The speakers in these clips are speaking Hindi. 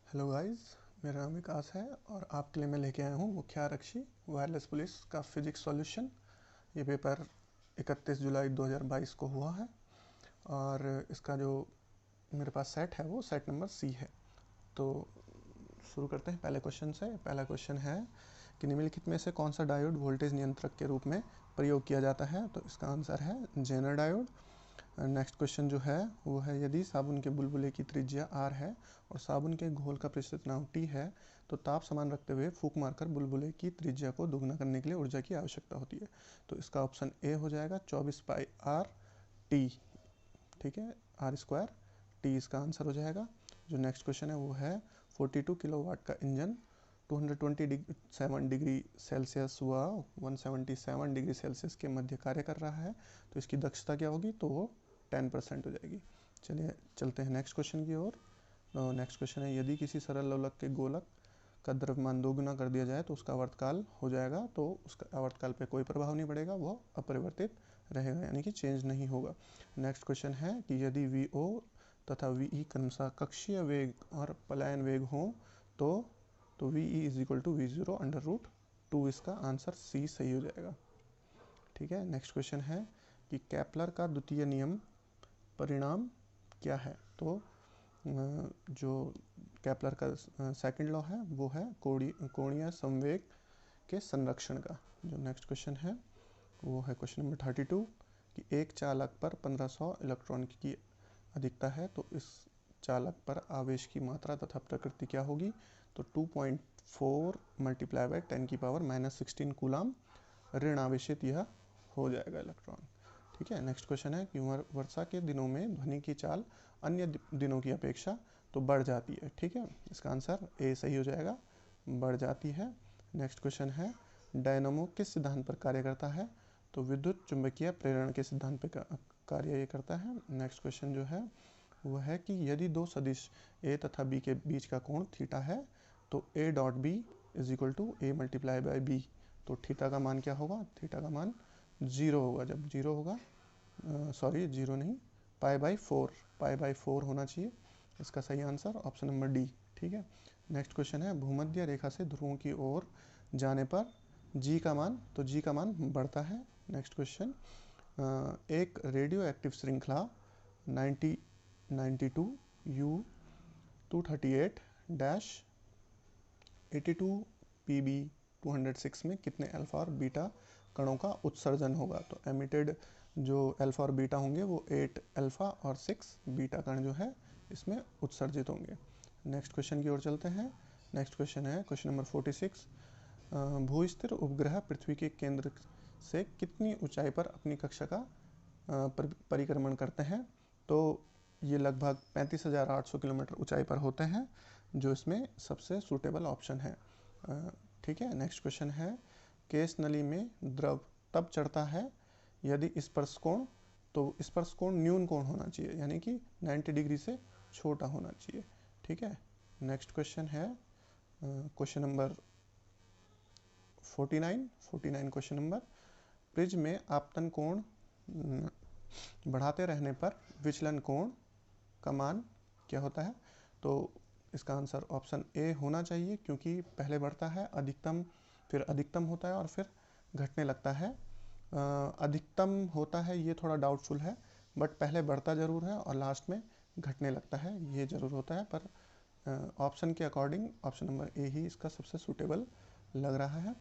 हेलो गाइस, मेरा नाम विकास है और आपके लिए मैं लेके आया हूँ मुख्य आरक्षी वायरलेस पुलिस का फिजिक्स सॉल्यूशन। ये पेपर 31 जुलाई 2022 को हुआ है और इसका जो मेरे पास सेट है वो सेट नंबर सी है। तो शुरू करते हैं पहले क्वेश्चन से। पहला क्वेश्चन है कि निम्नलिखित में से कौन सा डायोड वोल्टेज नियंत्रक के रूप में प्रयोग किया जाता है। तो इसका आंसर है जेनर डायोड। नेक्स्ट क्वेश्चन जो है वो है, यदि साबुन के बुलबुले की त्रिज्या r है और साबुन के घोल का प्रतिशत तनाव T है तो ताप समान रखते हुए फूंक मारकर बुलबुले की त्रिज्या को दोगुना करने के लिए ऊर्जा की आवश्यकता होती है। तो इसका ऑप्शन ए हो जाएगा 24 पाई r t। ठीक है, आर स्क्वायर टी इसका आंसर हो जाएगा। जो नेक्स्ट क्वेश्चन है वो है 42 किलोवाट का इंजन 227 डिग्री सेल्सियस व 177 डिग्री सेल्सियस के मध्य कार्य कर रहा है, तो इसकी दक्षता क्या होगी, तो वो 10% हो जाएगी। चलिए चलते हैं नेक्स्ट क्वेश्चन की ओर। नेक्स्ट क्वेश्चन है, यदि किसी सरल लोलक के गोलक का द्रव्यमान दोगुना कर दिया जाए तो उसका आवर्तकाल हो जाएगा। तो उसका आवर्तकाल पे कोई प्रभाव नहीं पड़ेगा, वो अपरिवर्तित रहेगा यानी कि चेंज नहीं होगा। नेक्स्ट क्वेश्चन है कि यदि वी ओ तथा वी ई क्रमशः कक्षीय वेग और पलायन वेग हो तो V E is equal to V zero under root 2। इसका आंसर सी सही हो जाएगा। ठीक है, नेक्स्ट क्वेश्चन है कि केपलर का द्वितीय नियम परिणाम क्या है। तो जो केपलर का सेकंड लॉ है वो है कोणीय संवेग के संरक्षण का। जो नेक्स्ट क्वेश्चन है वो है क्वेश्चन नंबर 32 कि एक चालक पर 1500 इलेक्ट्रॉन की अधिकता है तो इस चालक पर आवेश की मात्रा तथा प्रकृति क्या होगी। तो 2.4 मल्टीप्लाई बाई 10⁻⁻16 कूलाम ऋण आवेशित यह हो जाएगा इलेक्ट्रॉन। ठीक है, नेक्स्ट क्वेश्चन है कि वर्षा के दिनों में ध्वनि की चाल अन्य दिनों की अपेक्षा तो बढ़ जाती है। ठीक है, इसका आंसर ए सही हो जाएगा, बढ़ जाती है। नेक्स्ट क्वेश्चन है, डायनामो किस सिद्धांत पर कार्य करता है। तो विद्युत चुंबकीय प्रेरण के सिद्धांत पर कार्य ये करता है। नेक्स्ट क्वेश्चन जो है वह है कि यदि दो सदिश ए तथा बी के बीच का कोण थीटा है तो A dot B is equal to A multiply by B. तो थीटा का मान क्या होगा, थीटा का मान 0 होगा। जब 0 होगा, सॉरी 0 नहीं, पाई बाई 4 होना चाहिए। इसका सही आंसर ऑप्शन नंबर डी। ठीक है, नेक्स्ट क्वेश्चन है, भूमध्य रेखा से ध्रुवों की ओर जाने पर जी का मान, तो जी का मान बढ़ता है। नेक्स्ट क्वेश्चन, एक रेडियो एक्टिव श्रृंखला 92 U 238 82 PB 206 में कितने अल्फा और बीटा कणों का उत्सर्जन होगा। तो एमिटेड जो अल्फा और बीटा होंगे वो 8 अल्फा और 6 बीटा कण जो है इसमें उत्सर्जित होंगे। नेक्स्ट क्वेश्चन की ओर चलते हैं। नेक्स्ट क्वेश्चन है क्वेश्चन नंबर 46, भूस्थिर उपग्रह पृथ्वी के केंद्र से कितनी ऊंचाई पर अपनी कक्षा का परिक्रमण करते हैं। तो ये लगभग 35,800 किलोमीटर ऊंचाई पर होते हैं, जो इसमें सबसे सूटेबल ऑप्शन है। ठीक है, नेक्स्ट क्वेश्चन है, केस नली में द्रव तब चढ़ता है यदि स्पर्श कोण, तो स्पर्श कोण न्यून कोण होना चाहिए यानी कि 90 डिग्री से छोटा होना चाहिए। ठीक है, नेक्स्ट क्वेश्चन है question number 49 question number, prism में आपतन कोण बढ़ाते रहने पर विचलन कोण का मान क्या होता है। तो इसका आंसर ऑप्शन ए होना चाहिए, क्योंकि पहले बढ़ता है अधिकतम, फिर अधिकतम होता है और फिर घटने लगता है। अधिकतम होता है ये थोड़ा डाउटफुल है, बट पहले बढ़ता ज़रूर है और लास्ट में घटने लगता है, ये ज़रूर होता है। पर ऑप्शन के अकॉर्डिंग ऑप्शन नंबर ए ही इसका सबसे सूटेबल लग रहा है।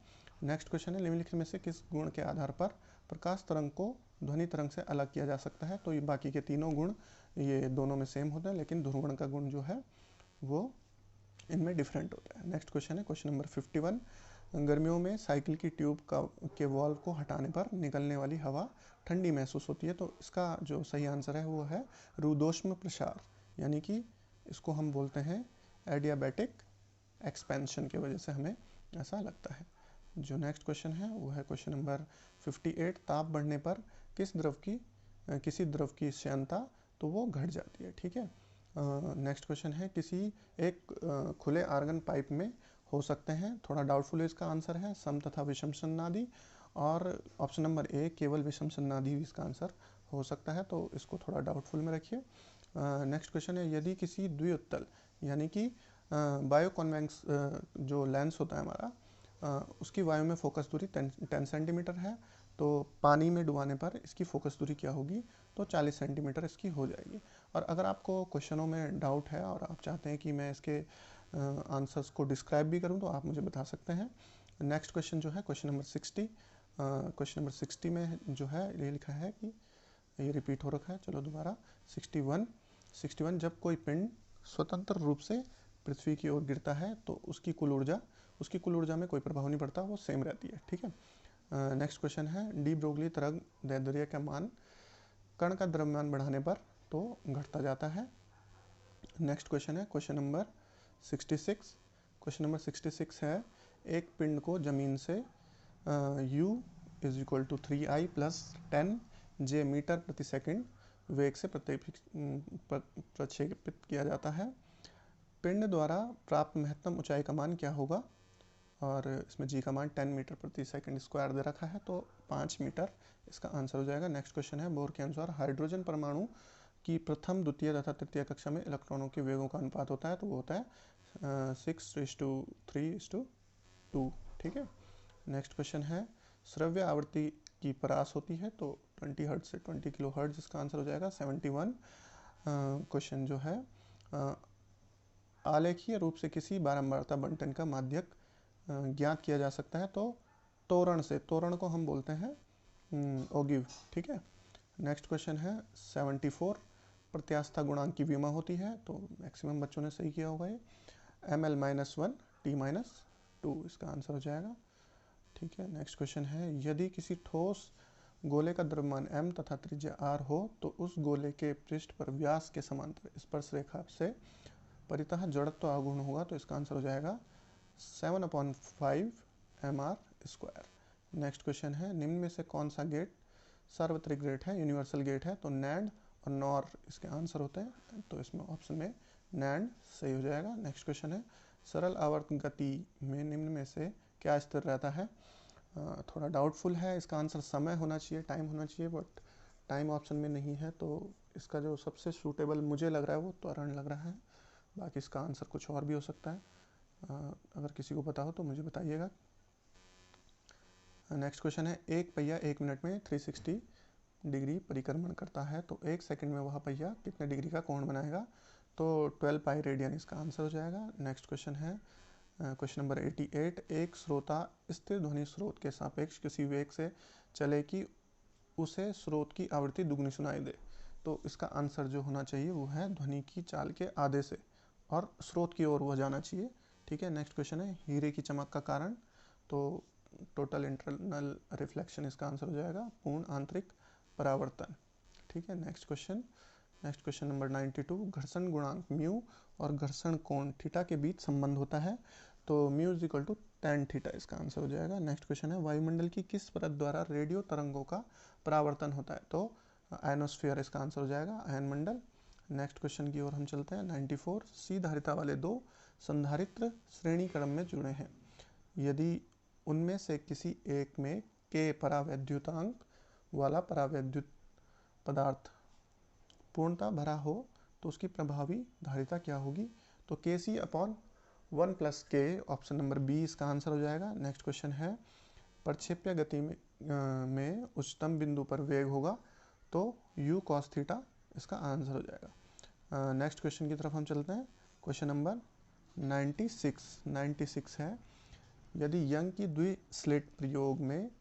नेक्स्ट क्वेश्चन है, निम्नलिखित में से किस गुण के आधार पर प्रकाश तरंग को ध्वनि तरंग से अलग किया जा सकता है। तो ये बाकी के तीनों गुण ये दोनों में सेम होता है, लेकिन ध्रुवण का गुण जो है वो इनमें डिफरेंट होता है। नेक्स्ट क्वेश्चन है क्वेश्चन नंबर 51, गर्मियों में साइकिल की ट्यूब के वॉल्व को हटाने पर निकलने वाली हवा ठंडी महसूस होती है। तो इसका जो सही आंसर है वो है रुदोष्म प्रसार, यानी कि इसको हम बोलते हैं एडियाबैटिक एक्सपेंशन की वजह से हमें ऐसा लगता है। जो नेक्स्ट क्वेश्चन है वो है क्वेश्चन नंबर 58, ताप बढ़ने पर किसी द्रव की श्यानता तो वो घट जाती है। ठीक है, नेक्स्ट क्वेश्चन है, किसी एक खुले आर्गन पाइप में हो सकते हैं, थोड़ा डाउटफुल है इसका आंसर है सम तथा विषम सन्नादि, और ऑप्शन नंबर ए केवल विषम सन्नादि भी इसका आंसर हो सकता है, तो इसको थोड़ा डाउटफुल में रखिए। नेक्स्ट क्वेश्चन है, यदि किसी द्विउत्तल यानी कि बायो कॉन्वेक्स जो लेंस होता है हमारा, उसकी वायु में फोकस दूरी 10 सेंटीमीटर है। तो पानी में डुबाने पर इसकी फोकस दूरी क्या होगी, तो 40 सेंटीमीटर इसकी हो जाएगी। और अगर आपको क्वेश्चनों में डाउट है और आप चाहते हैं कि मैं इसके आंसर्स को डिस्क्राइब भी करूं, तो आप मुझे बता सकते हैं। नेक्स्ट क्वेश्चन जो है क्वेश्चन नंबर 60। क्वेश्चन नंबर 60 में जो है ये लिखा है कि ये रिपीट हो रखा है, चलो दोबारा 61 जब कोई पिंड स्वतंत्र रूप से पृथ्वी की ओर गिरता है तो उसकी कुल ऊर्जा में कोई प्रभाव नहीं पड़ता, वो सेम रहती है, ठीक है। नेक्स्ट क्वेश्चन है डी ब्रोगली तरंग दैर्ध्य का मान कण का द्रव्यमान बढ़ाने पर तो घटता जाता है। नेक्स्ट क्वेश्चन है क्वेश्चन नंबर 66। क्वेश्चन नंबर 66 है एक पिंड को जमीन से u is equal to 3i plus 10j metre प्रति सेकंड वेग से प्रक्षेपित किया जाता है। पिंड द्वारा प्राप्त महत्तम ऊंचाई का मान क्या होगा, और इसमें g का मान 10 मीटर प्रति सेकंड स्क्वायर दे रखा है, तो 5 मीटर इसका आंसर हो जाएगा। नेक्स्ट क्वेश्चन है बोर के अनुसार हाइड्रोजन परमाणु की प्रथम, द्वितीय तथा तृतीय कक्षा में इलेक्ट्रॉनों के वेगों का अनुपात होता है, तो वो होता है 6:3:2, ठीक है। नेक्स्ट क्वेश्चन है श्रव्य आवृत्ति की परास होती है, तो 20 हर्ट्ज से 20 किलो हर्ट्ज इसका आंसर हो जाएगा 71। क्वेश्चन जो है आलेखीय रूप से किसी बारंबारता बंटन का माध्यक ज्ञात किया जा सकता है, तो तोरण से, तोरण को हम बोलते हैं ओगिव, ठीक है। नेक्स्ट क्वेश्चन है 74 प्रत्यास्था गुणांक की विमा होती है, तो मैक्सिमम बच्चों ने सही किया होगा ये ml-1 t-2 इसका आंसर हो जाएगा, ठीक है। नेक्स्ट क्वेश्चन है यदि किसी ठोस गोले का द्रव्यमान m तथा त्रिज्या r हो तो उस गोले के पृष्ठ पर व्यास के समांतर स्पर्श रेखा से परितः जड़त्व आघूर्ण होगा, तो इसका आंसर हो जाएगा 7/5 mr²। नेक्स्ट क्वेश्चन है निम्न में से कौन सा गेट सार्वत्रिक गेट है, यूनिवर्सल गेट है, तो नैंड और नॉर इसके आंसर होते हैं, तो इसमें ऑप्शन में नैंड सही हो जाएगा। नेक्स्ट क्वेश्चन है सरल आवर्त गति में निम्न में से क्या स्थिर रहता है, थोड़ा डाउटफुल है, इसका आंसर समय होना चाहिए, टाइम होना चाहिए, बट टाइम ऑप्शन में नहीं है, तो इसका जो सबसे सूटेबल मुझे लग रहा है वो त्वरण लग रहा है, बाकी इसका आंसर कुछ और भी हो सकता है। अगर किसी को पता हो तो मुझे बताइएगा। नेक्स्ट क्वेश्चन है एक पहिया 1 मिनट में 360 डिग्री परिक्रमण करता है, तो 1 सेकंड में वह पहिया कितने डिग्री का कोण बनाएगा, तो 12 पाई रेडियन इसका आंसर हो जाएगा। नेक्स्ट क्वेश्चन है क्वेश्चन नंबर 88 एक श्रोता स्थिर ध्वनि स्रोत के सापेक्ष किसी वेग से चले कि उसे स्रोत की आवृत्ति दुगनी सुनाई दे, तो इसका आंसर जो होना चाहिए वो है ध्वनि की चाल के आधे से और स्रोत की ओर वह जाना चाहिए, ठीक है। नेक्स्ट क्वेश्चन है हीरे की चमक का कारण, तो टोटल इंटरनल रिफ्लेक्शन इसका आंसर हो जाएगा पूर्ण आंतरिक परावर्तन, ठीक है। नेक्स्ट क्वेश्चन नंबर 92 घर्षण गुणांक म्यू और घर्षण कोण थीटा के बीच संबंध होता है, तो mu is equal to tan theta इसका आंसर हो जाएगा। नेक्स्ट क्वेश्चन है वायुमंडल की किस परत द्वारा रेडियो तरंगों का परावर्तन होता है, तो आयनोस्फीयर इसका आंसर हो जाएगा आयन मंडल। नेक्स्ट क्वेश्चन की ओर हम चलते हैं 94 सी धारिता वाले दो संधारित्र श्रेणी क्रम में जुड़े हैं, यदि उनमें से किसी एक में के परावैद्युतांक वाला परावैद्युत पदार्थ पूर्णतः भरा हो तो उसकी प्रभावी धारिता क्या होगी, तो Kc/1 + K option number B इसका आंसर हो जाएगा। नेक्स्ट क्वेश्चन है प्रक्षेप्य गति में उच्चतम बिंदु पर वेग होगा, तो u cos थीटा इसका आंसर हो जाएगा। नेक्स्ट क्वेश्चन की तरफ हम चलते हैं। क्वेश्चन नंबर 96 है यदि यंग की द्वि-स्लिट प्रयोग में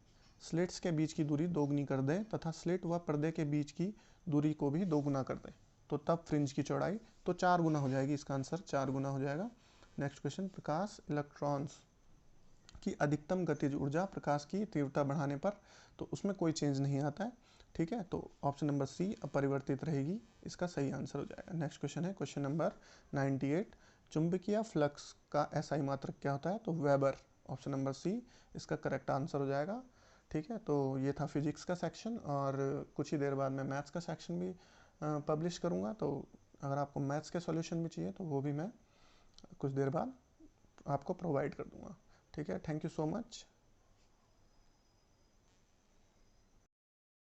स्लिट्स के बीच की दूरी दोगुनी कर दें तथा स्लिट व पर्दे के बीच की दूरी को भी दोगुना कर दें, तो तब फ्रिंज की चौड़ाई तो 4 गुना हो जाएगी, इसका आंसर 4 गुना हो जाएगा। नेक्स्ट क्वेश्चन प्रकाश इलेक्ट्रॉन्स की अधिकतम गतिज ऊर्जा प्रकाश की तीव्रता बढ़ाने पर, तो उसमें कोई चेंज नहीं आता है, ठीक है, तो ऑप्शन नंबर सी अपरिवर्तित रहेगी, इसका सही आंसर हो जाएगा। नेक्स्ट क्वेश्चन है क्वेश्चन नंबर 98 चुंबकीय फ्लक्स का एसआई मात्रक क्या होता है, तो वेबर ऑप्शन नंबर सी इसका करेक्ट आंसर हो जाएगा, ठीक है। तो ये था फिजिक्स का सेक्शन और कुछ ही देर बाद मैं मैथ्स का सेक्शन भी पब्लिश करूँगा, तो अगर आपको मैथ्स के सॉल्यूशन भी चाहिए तो वो भी मैं कुछ देर बाद आपको प्रोवाइड कर दूँगा, ठीक है। Thank you so much.